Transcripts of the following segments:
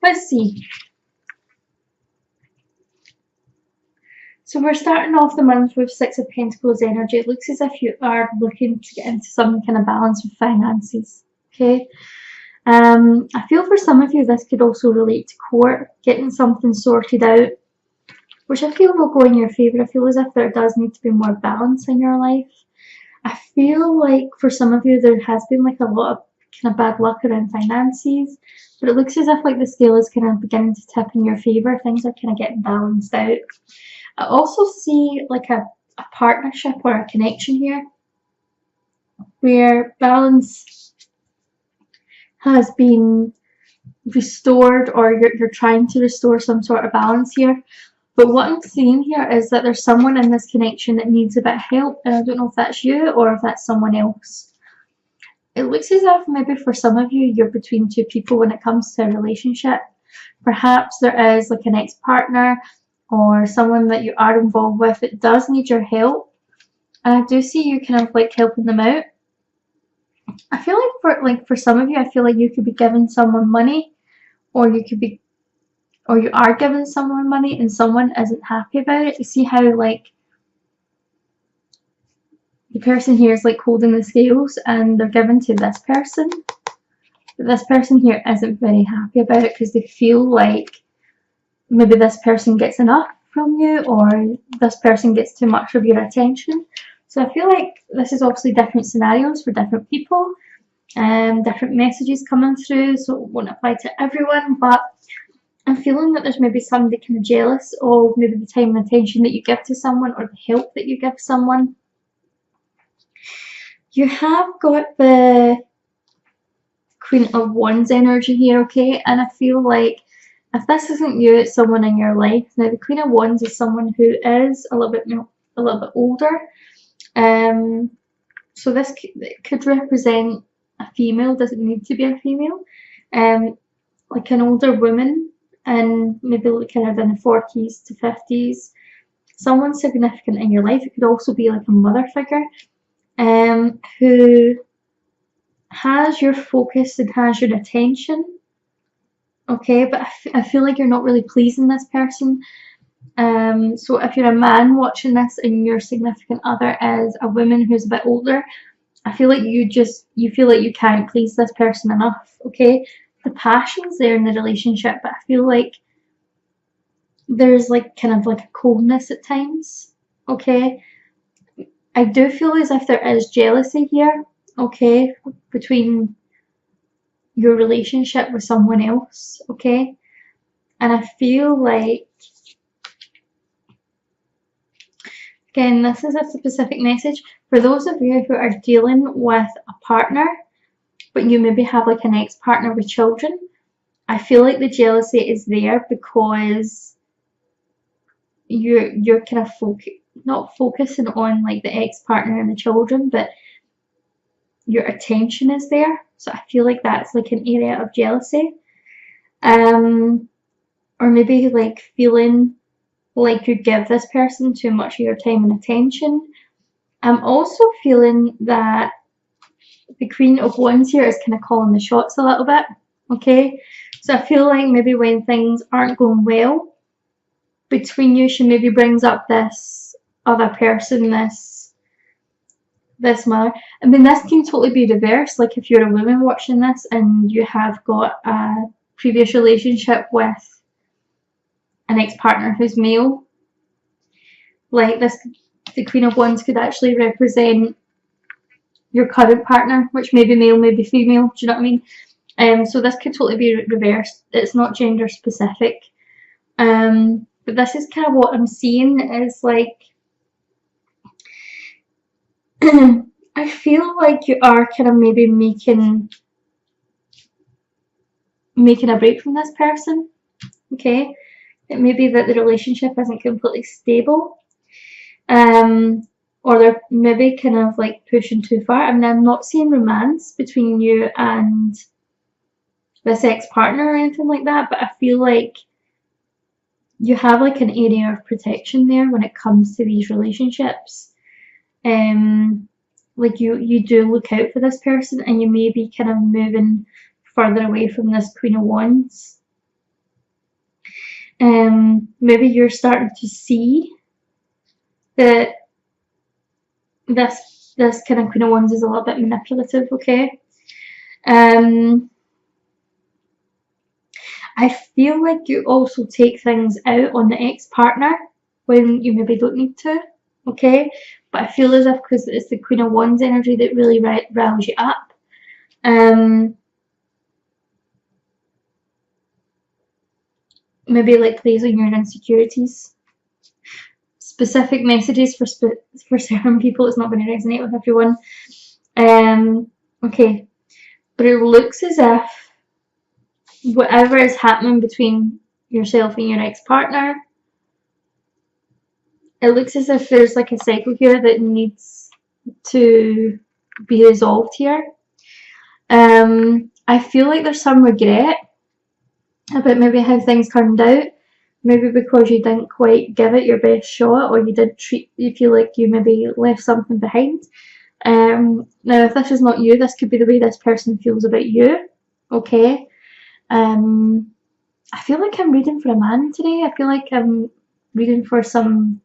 Let's see. So we're starting off the month with Six of Pentacles energy. It looks as if you are looking to get into some kind of balance with finances. Okay. I feel for some of you this could also relate to court, getting something sorted out, which I feel will go in your favour. I feel as if there does need to be more balance in your life. I feel like for some of you there has been like a lot of kind of bad luck around finances, but it looks as if like the scale is kind of beginning to tip in your favour. Things are kind of getting balanced out. I also see like a partnership or a connection here where balance has been restored, or you're trying to restore some sort of balance here. But what I'm seeing here is that there's someone in this connection that needs a bit of help, and I don't know if that's you or if that's someone else. It looks as if maybe for some of you, you're between two people when it comes to a relationship. Perhaps there is like an ex-partner or someone that you are involved with that does need your help, and I do see you kind of like helping them out. I feel like for some of you, I feel like you could be giving someone money, or you are giving someone money and someone isn't happy about it. You see how like the person here is like holding the scales and they're given to this person, but this person here isn't very happy about it because they feel like maybe this person gets enough from you, or this person gets too much of your attention. So I feel like this is obviously different scenarios for different people, and different messages coming through, so it won't apply to everyone, but I'm feeling that there's maybe somebody kind of jealous of maybe the time and attention that you give to someone, or the help that you give someone. You have got the Queen of Wands energy here, okay? And I feel like if this isn't you, it's someone in your life. Now, the Queen of Wands is someone who is a little bit older. So this could represent a female, doesn't need to be a female. Like an older woman, and maybe kind of in the 40s to 50s. Someone significant in your life. It could also be like a mother figure, who has your focus and has your attention. Okay, but I feel like you're not really pleasing this person. So if you're a man watching this and your significant other is a woman who's a bit older, I feel like you feel like you can't please this person enough. Okay, the passion's there in the relationship, but I feel like there's like kind of like a coldness at times. Okay, I do feel as if there is jealousy here, okay, between your relationship with someone else, okay? And I feel like, again, this is a specific message for those of you who are dealing with a partner, but you maybe have like an ex-partner with children. I feel like the jealousy is there because you're kind of not focusing on like the ex-partner and the children, but your attention is there. So I feel like that's like an area of jealousy. Or maybe like feeling like you give this person too much of your time and attention. I'm also feeling that the Queen of Wands here is kind of calling the shots a little bit. Okay, so I feel like maybe when things aren't going well between you, she maybe brings up this other person, this mother. I mean, this can totally be reversed. Like if you're a woman watching this and you have got a previous relationship with an ex-partner who's male, like this, the Queen of Wands could actually represent your current partner, which may be male, maybe female. Do you know what I mean? So this could totally be reversed. It's not gender specific. But this is kind of what I'm seeing is like, I feel like you are kind of maybe making a break from this person. Okay, it may be that the relationship isn't completely stable, or they're maybe kind of like pushing too far. I mean, I'm not seeing romance between you and this ex-partner or anything like that, but I feel like you have like an area of protection there when it comes to these relationships. Like you do look out for this person, and you may be kind of moving further away from this Queen of Wands. Maybe you're starting to see that this kind of Queen of Wands is a little bit manipulative, okay? I feel like you also take things out on the ex-partner when you maybe don't need to, okay? But I feel as if because it's the Queen of Wands energy that really riles you up. Maybe like plays on your insecurities. Specific messages for certain people. It's not going to resonate with everyone. Okay, but it looks as if whatever is happening between yourself and your ex-partner, it looks as if there's like a cycle here that needs to be resolved here. I feel like there's some regret about maybe how things turned out. Maybe because you didn't quite give it your best shot, or you feel like you maybe left something behind. Now, if this is not you, this could be the way this person feels about you. Okay. I feel like I'm reading for a man today. I feel like I'm reading for some,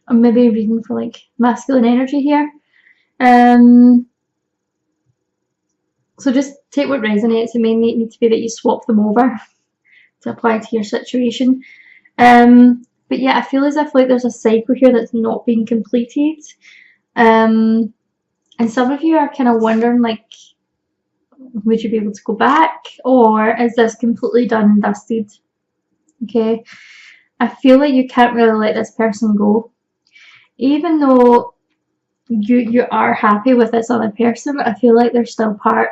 or maybe reading for like masculine energy here. So just take what resonates. It may need to be that you swap them over to apply to your situation. But yeah, I feel as if like there's a cycle here that's not being completed. And some of you are kind of wondering, like, would you be able to go back, or is this completely done and dusted? Okay, I feel like you can't really let this person go, even though you are happy with this other person. I feel like they're still part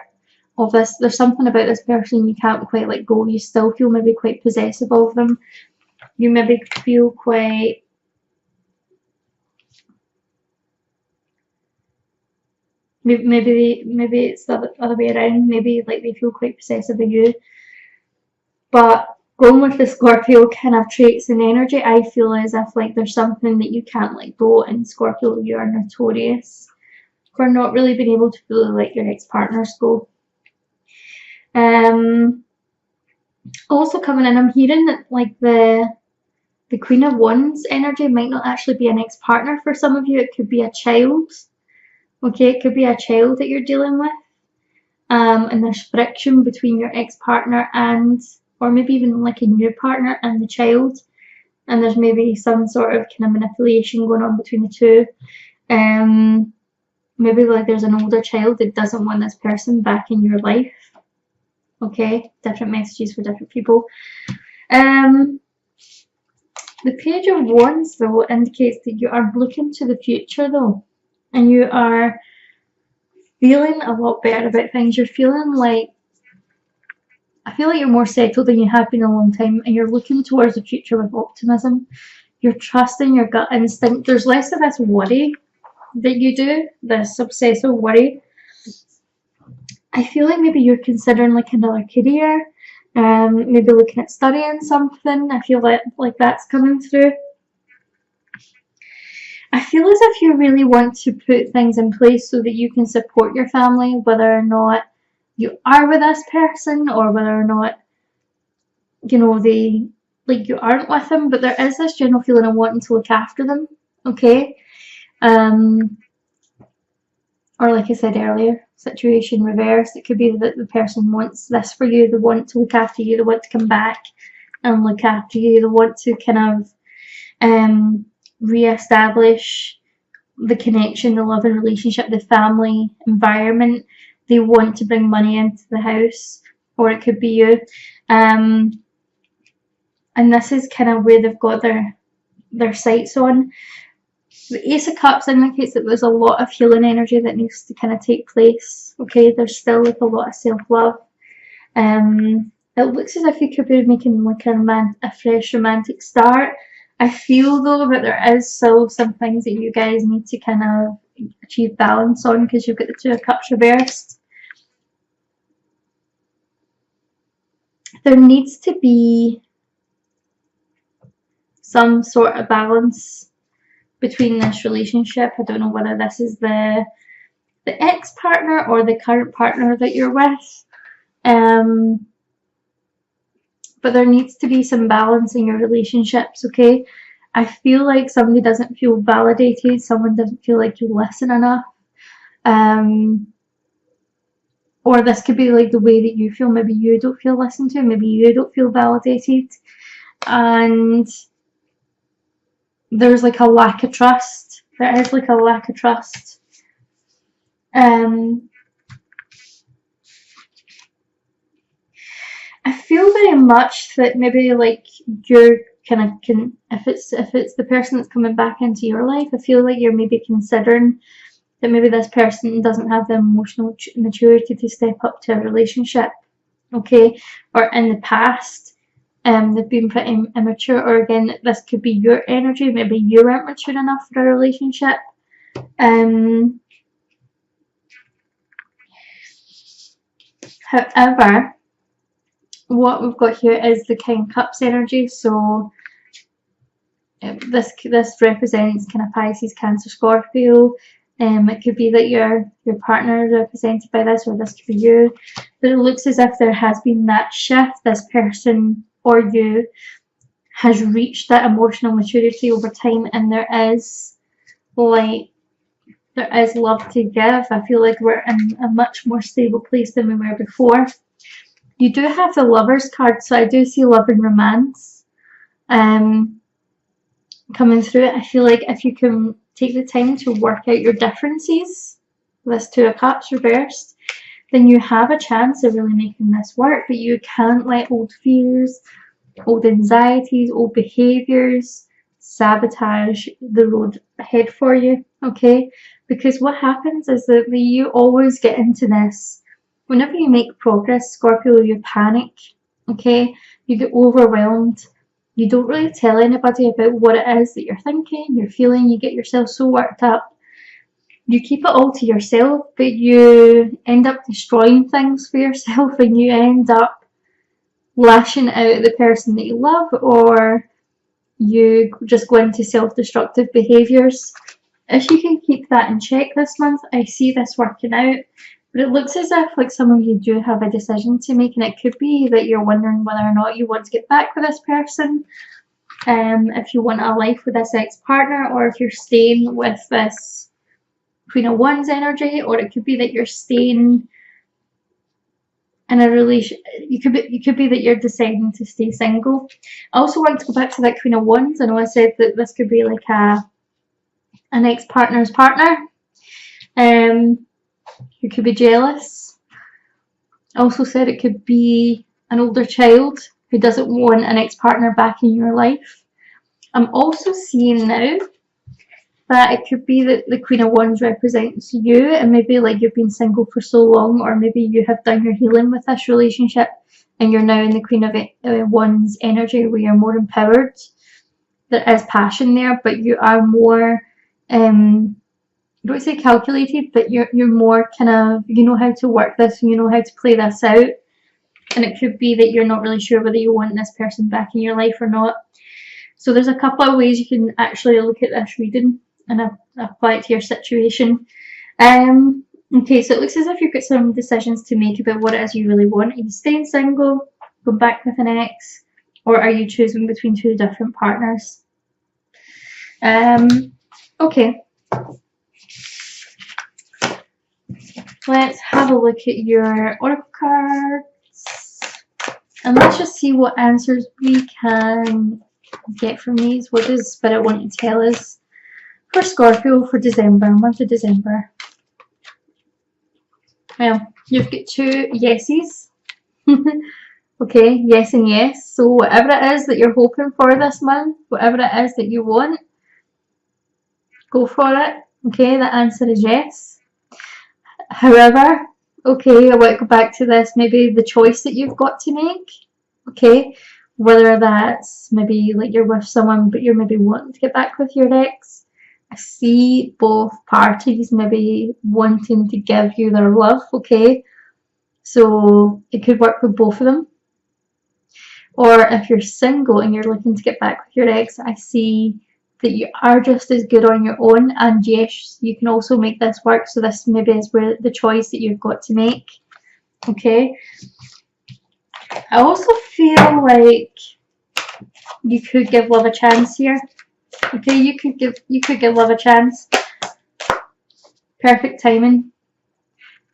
of this. There's something about this person you can't quite let go. You still feel maybe quite possessive of them. You maybe feel quite maybe it's the other way around. Maybe like they feel quite possessive of you. But going with the Scorpio kind of traits and energy, I feel as if like there's something that you can't let go. And Scorpio, you are notorious for not really being able to fully let your ex-partners go. Also coming in, I'm hearing that like the Queen of Wands energy might not actually be an ex-partner for some of you. It could be a child. Okay, it could be a child that you're dealing with. And there's friction between your ex-partner and, or maybe even like a new partner and the child. And there's maybe some sort of kind of manipulation going on between the two. Maybe like there's an older child that doesn't want this person back in your life. Okay, different messages for different people. The Page of Wands though indicates that you are looking to the future though, and you are feeling a lot better about things. You're feeling like, I feel like you're more settled than you have been in a long time, and you're looking towards the future with optimism. You're trusting your gut instinct. There's less of this worry that you do, this obsessive worry. I feel like maybe you're considering like another career, maybe looking at studying something. I feel like that's coming through. I feel as if you really want to put things in place so that you can support your family, whether or not you are with this person or whether or not, you know, you aren't with them, but there is this general feeling of wanting to look after them, okay? Or like I said earlier, situation reversed. It could be that the person wants this for you. They want to look after you. They want to come back and look after you. They want to kind of re-establish the connection, the love and relationship, the family environment. They want to bring money into the house, or it could be you. And this is kind of where they've got their sights on. The Ace of Cups indicates that there's a lot of healing energy that needs to kind of take place. Okay, there's still like a lot of self-love. It looks as if you could be making like a fresh romantic start. I feel though that there is still some things that you guys need to kind of achieve balance on, because you've got the Two of Cups reversed. There needs to be some sort of balance between this relationship. I don't know whether this is the ex-partner or the current partner that you're with. but there needs to be some balance in your relationships, okay? I feel like somebody doesn't feel validated, someone doesn't feel like you listen enough. Or this could be like the way that you feel. Maybe you don't feel listened to, maybe you don't feel validated, and there's like a lack of trust. There is like a lack of trust. I feel very much that maybe like you're kind of if it's the person that's coming back into your life, I feel like you're maybe considering that maybe this person doesn't have the emotional maturity to step up to a relationship, okay? Or in the past, they've been pretty immature, or again, this could be your energy, maybe you weren't mature enough for a relationship. However, what we've got here is the King of Cups energy, so this represents kind of Pisces, Cancer, Scorpio. It could be that your partner is represented by this, or this could be you. But it looks as if there has been that shift. This person or you has reached that emotional maturity over time, and there is love to give. I feel like we're in a much more stable place than we were before. You do have the Lovers card, so I do see love and romance coming through it. I feel like if you can take the time to work out your differences, this Two of Cups reversed, then you have a chance of really making this work. But you can't let old fears, old anxieties, old behaviours sabotage the road ahead for you, okay? Because what happens is that you always get into this. Whenever you make progress, Scorpio, you panic, okay? You get overwhelmed. You don't really tell anybody about what it is that you're thinking, you're feeling. You get yourself so worked up. You keep it all to yourself, but you end up destroying things for yourself, and you end up lashing out at the person that you love, or you just go into self-destructive behaviours. If you can keep that in check this month, I see this working out. But it looks as if like some of you do have a decision to make, and it could be that you're wondering whether or not you want to get back with this person, if you want a life with this ex-partner, or if you're staying with this Queen of Wands energy, or it could be that you're staying in a relation. You could be that you're deciding to stay single. I also want to go back to that Queen of Wands. I know I said that this could be like an ex-partner's partner. You could be jealous. I also said it could be an older child who doesn't want an ex-partner back in your life. I'm also seeing now that it could be that the Queen of Wands represents you, and maybe like you've been single for so long, or maybe you have done your healing with this relationship and you're now in the Queen of Wands energy where you're more empowered. There is passion there, but you are more I don't say calculated, but you're more kind of, you know how to work this, and you know how to play this out. And it could be that you're not really sure whether you want this person back in your life or not. So there's a couple of ways you can actually look at this reading and apply it to your situation. Okay, so it looks as if you've got some decisions to make about what it is you really want. Are you staying single, going back with an ex, or are you choosing between two different partners? Okay. Let's have a look at your oracle cards, and let's just see what answers we can get from these. What does Spirit want to tell us for Scorpio for December, month of December? Well, you've got two yeses. Okay, yes and yes. So whatever it is that you're hoping for this month, whatever it is that you want, go for it. Okay, the answer is yes. However, okay, I want to go back to this, maybe the choice that you've got to make, okay, whether that's maybe like you're with someone but you're maybe wanting to get back with your ex. I see both parties maybe wanting to give you their love, okay, so it could work with both of them. Or if you're single and you're looking to get back with your ex, I see that you are just as good on your own, and yes, you can also make this work. So this maybe is where the choice that you've got to make. Okay, I also feel like you could give love a chance here. Okay, you could give love a chance. Perfect timing.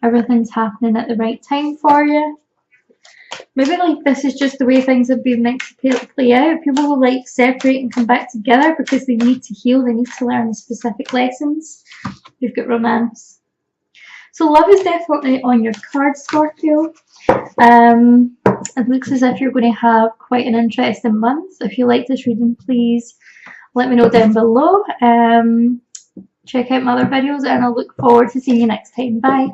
Everything's happening at the right time for you. Maybe like this is just the way things have been meant to play out. People will like separate and come back together because they need to heal. They need to learn specific lessons. You've got romance. So love is definitely on your card, Scorpio. It looks as if you're going to have quite an interesting month. If you like this reading, please let me know down below. Check out my other videos, and I'll look forward to seeing you next time. Bye.